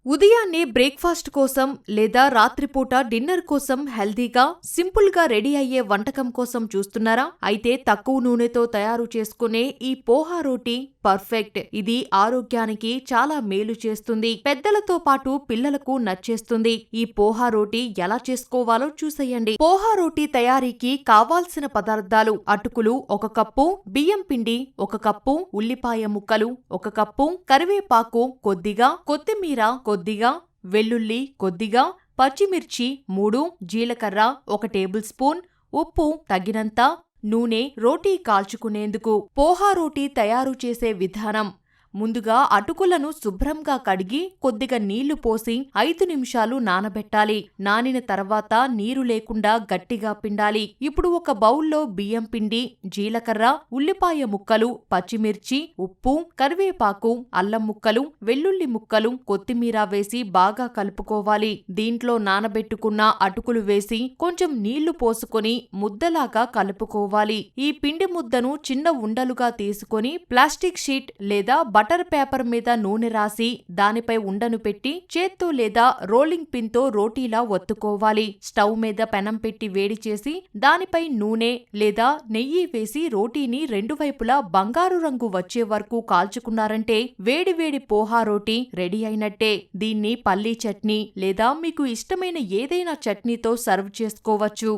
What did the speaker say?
ఉదయాన్నే బ్రేక్ఫాస్ట్ కోసం లేదా రాత్రిపూట డిన్నర్ కోసం హెల్దీగా, సింపుల్గా రెడీ అయ్యే వంటకం కోసం చూస్తున్నారా? అయితే తక్కువ నూనెతో తయారు చేసుకునే ఈ పోహా రోటీ పర్ఫెక్ట్. ఇది ఆరోగ్యానికి చాలా మేలు చేస్తుంది. పెద్దలతో పాటు పిల్లలకు నచ్చేస్తుంది. ఈ పోహా రోటీ ఎలా చేసుకోవాలో చూసేయండి. పోహా రోటీ తయారీకి కావాల్సిన పదార్థాలు: అటుకులు 1 కప్పు, బియ్యం పిండి 1 కప్పు, ఉల్లిపాయ ముక్కలు 1 కప్పు, కరివేపాకు కొద్దిగా, కొత్తిమీర కొద్దిగా, వెల్లుల్లి కొద్దిగా, పచ్చిమిర్చి 3, జీలకర్ర 1 టేబుల్ స్పూన్, ఉప్పు తగినంత, నూనె రోటీ కాల్చుకునేందుకు. పోహా రోటీ తయారు చేసే విధానం: ముందుగా అటుకులను శుభ్రంగా కడిగి కొద్దిగా నీళ్లు పోసి 5 నిమిషాలు నానబెట్టాలి. నానిన తర్వాత నీరు లేకుండా గట్టిగా పిండాలి. ఇప్పుడు ఒక బౌల్లో బియ్యం పిండి, జీలకర్ర, ఉల్లిపాయ ముక్కలు, పచ్చిమిర్చి, ఉప్పు, కరివేపాకు, అల్లం ముక్కలు, వెల్లుల్లి ముక్కలు, కొత్తిమీర వేసి బాగా కలుపుకోవాలి. దీంట్లో నానబెట్టుకున్న అటుకులు వేసి కొంచెం నీళ్లు పోసుకొని ముద్దలాగా కలుపుకోవాలి. ఈ పిండి ముద్దను చిన్న ఉండలుగా తీసుకొని ప్లాస్టిక్ షీట్ లేదా బటర్ పేపర్ మీద నూనె రాసి దానిపై ఉండను పెట్టి చేత్తో లేదా రోలింగ్ పిన్ తో రోటీలా ఒత్తుకోవాలి. స్టవ్ మీద పెనం పెట్టి వేడి చేసి దానిపై నూనె లేదా నెయ్యి వేసి రోటీని 2 వైపులా బంగారు రంగు వచ్చే వరకు కాల్చుకున్నారంటే వేడివేడి పోహా రోటీ రెడీ అయినట్టే. దీన్ని పల్లీ చట్నీ లేదా మీకు ఇష్టమైన ఏదైనా చట్నీతో సర్వ్ చేసుకోవచ్చు.